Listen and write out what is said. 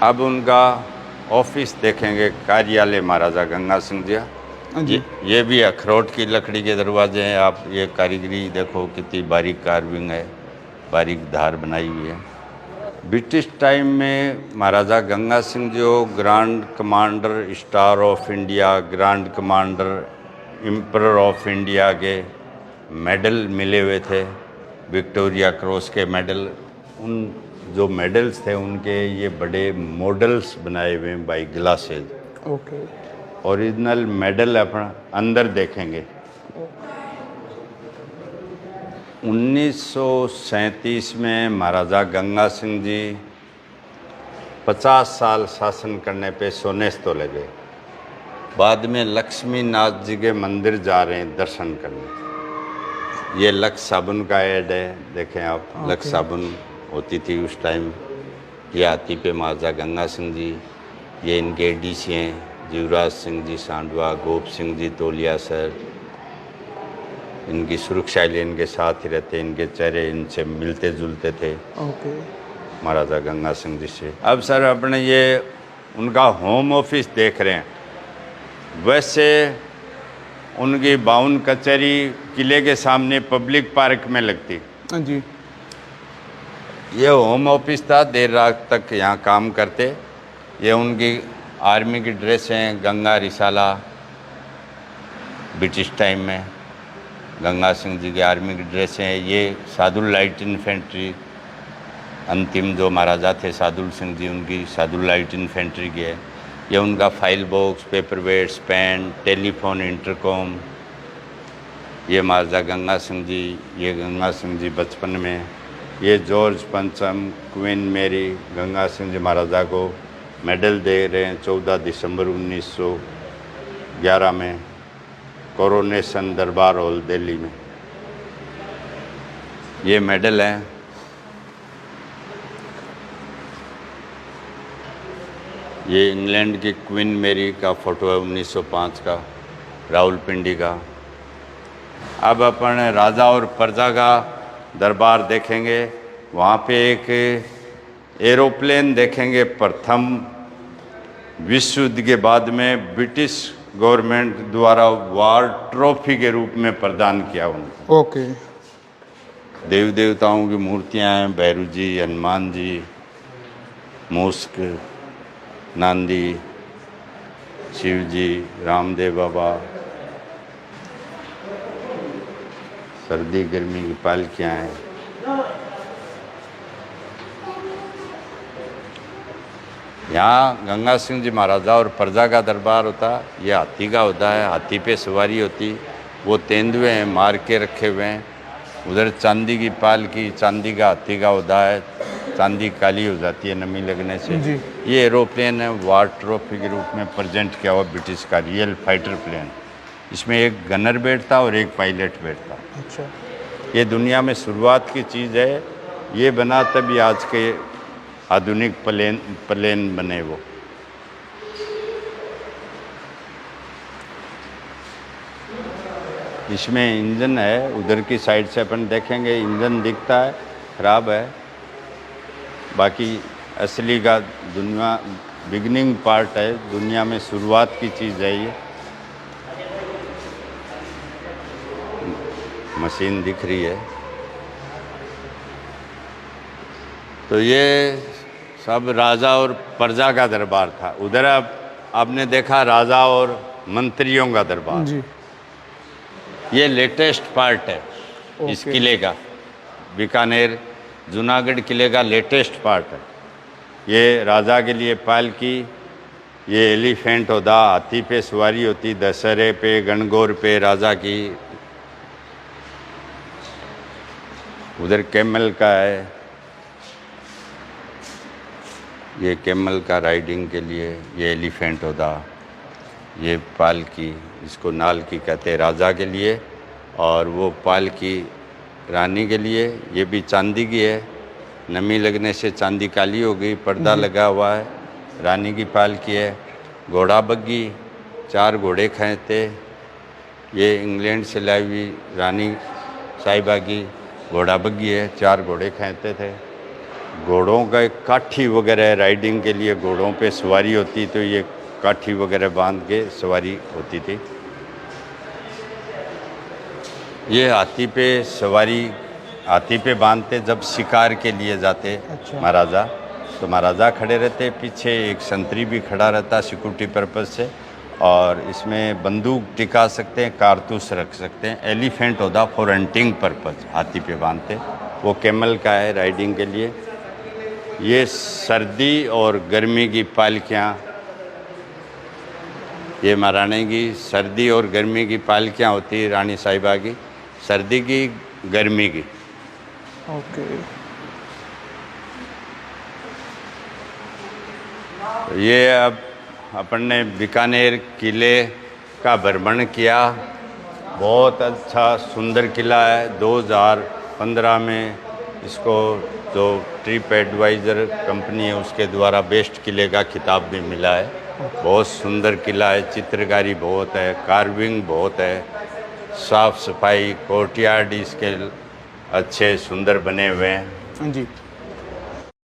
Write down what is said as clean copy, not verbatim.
अब उनका ऑफिस देखेंगे, कार्यालय महाराजा गंगा सिंह जी। हाँ जी। ये भी अखरोट की लकड़ी के दरवाजे हैं। आप ये कारीगरी देखो, कितनी बारीक कार्विंग है, बारीक धार बनाई हुई है। ब्रिटिश टाइम में महाराजा गंगा सिंह जो grand commander star of India, grand commander emperor of India के मेडल मिले हुए थे, विक्टोरिया क्रॉस के मेडल। उन जो मेडल्स थे उनके ये बड़े मॉडल्स बनाए हुए हैं by glasses. Okay. Original medal अपना अंदर देखेंगे। 1937 में महाराजा गंगा सिंह जी 50 साल शासन करने पे सोनेस तो लगे। बाद में लक्ष्मी नाथ जी के मंदिर जा रहे हैं दर्शन करने। ये लक्स साबुन का ऐड है, देखें आप। लक्स साबुन होती थी उस टाइम। ये हाथी पे महाराजा गंगा सिंह जी। ये इनके डीसी हैं, जीवराज सिंह जी सांडवा, गोप सिंह जी तोलिया सर। इनकी सुरक्षा लिए इनके साथ ही रहते, इनके चेहरे इनसे मिलते जुलते थे। ओके। महाराजा गंगा सिंह जी से। अब सर अपने ये उनका होम ऑफिस देख रहे हैं। वैसे उनकी बाउन कचहरी किले के सामने पब्लिक पार्क में लगती। हाँ जी। ये होम ऑफिस था, देर रात तक यहाँ काम करते। ये उनकी आर्मी की ड्रेस हैं, गंगा रिसाला, ब्रिटिश टाइम में गंगा सिंह जी की आर्मी की ड्रेस हैं। ये सादुल लाइट इन्फेंट्री, अंतिम जो महाराजा थे सादुल सिंह जी, उनकी सादुल लाइट इन्फेंट्री की है। ये उनका file box, paper weights, pen, telephone, intercom. ये महाराजा गंगा सिंह जी, ये गंगा सिंह जी बचपन में। ये जॉर्ज पंचम, क्वीन मेरी गंगा सिंह जी महाराजा को मेडल दे रहे हैं 14 दिसंबर 1911 में कोरोनेशन दरबार हॉल दिल्ली में। ये मेडल है। ये इंग्लैंड की क्वीन मेरी का फ़ोटो है 1905 का, रावलपिंडी का। अब अपन राजा और प्रजा का दरबार देखेंगे। वहाँ पे एक एरोप्लेन देखेंगे, प्रथम विश्व युद्ध के बाद में ब्रिटिश गवर्नमेंट द्वारा वार ट्रॉफी के रूप में प्रदान किया उनको। ओके। देवी देवताओं की मूर्तियाँ हैं, भैरू जी, हनुमान जी, मूस्क, नांदी, शिव जी, रामदेव बाबा। सर्दी गर्मी की पालकियाँ हैं। यहाँ गंगा सिंह जी महाराजा और प्रजा का दरबार होता। ये हाथी का होता है, हाथी पे सवारी होती। वो तेंदुए हैं, मार के रखे हुए हैं। उधर चांदी की पालकी, चांदी का हाथी का होता है। चांदी काली हो जाती है नमी लगने से। जी। ये एरोप्लेन है, वार ट्रॉफी के रूप में प्रेजेंट किया हुआ ब्रिटिश का रियल फाइटर प्लेन। इसमें एक गनर बैठता और एक पायलट बैठता। अच्छा। ये दुनिया में शुरुआत की चीज़ है। ये बना तभी आज के आधुनिक प्लेन बने वो। इसमें इंजन है, उधर की साइड से अपन देखेंगे इंजन दिखता है, खराब है। बाकी असली का दुनिया बिगनिंग पार्ट है, दुनिया में शुरुआत की चीज़ है ये। मशीन दिख रही है। तो ये सब राजा और प्रजा का दरबार था। उधर अब आपने देखा राजा और मंत्रियों का दरबार। जी। ये लेटेस्ट पार्ट है इस ओके। किले का। बीकानेर जूनागढ़ किले का लेटेस्ट पार्ट है। ये राजा के लिए पालकी, ये एलिफेंट होता, हाथी पे सवारी होती, दशहरे पे, गणगौर पे राजा की। उधर कैमल का है, ये कैमल का राइडिंग के लिए। ये एलिफेंट होता, ये पालकी, इसको नाल की कहते हैं राजा के लिए, और वो पालकी रानी के लिए। ये भी चांदी की है, नमी लगने से चांदी काली हो गई, पर्दा लगा हुआ है। रानी की पालकी है। घोड़ा बग्गी, 4 घोड़े खींचते। ये इंग्लैंड से लाई हुई रानी साहिबा की घोड़ा बग्गी है, 4 घोड़े खींचते थे। घोड़ों का एक काठी वगैरह राइडिंग के लिए घोड़ों पे सवारी होती, तो ये काठी वगैरह बांध के सवारी होती थी। ये हाथी पे सवारी, हाथी पे बांधते जब शिकार के लिए जाते अच्छा। महाराजा, तो महाराजा खड़े रहते, पीछे एक संतरी भी खड़ा रहता सिक्योरिटी पर्पज़ से, और इसमें बंदूक टिका सकते हैं, कारतूस रख सकते हैं। एलिफेंट होता फॉर हंटिंग पर्पज़ हाथी पे बांधते, वो कैमल का है राइडिंग के लिए। ये सर्दी और गर्मी की पालकियाँ, ये महारानी की सर्दी और गर्मी की पालकियाँ होती है, रानी साहिबा की सर्दी की गर्मी की। ओके। ये अब अपन ने बीकानेर किले का भ्रमण किया। बहुत अच्छा सुंदर किला है। 2015 में इसको जो ट्रिप एडवाइज़र कंपनी है उसके द्वारा बेस्ट किले का खिताब भी मिला है। बहुत सुंदर किला है, चित्रकारी बहुत है, कार्विंग बहुत है, साफ़ सफाई, कोर्टयार्ड इसके अच्छे सुंदर बने हुए हैं। जी।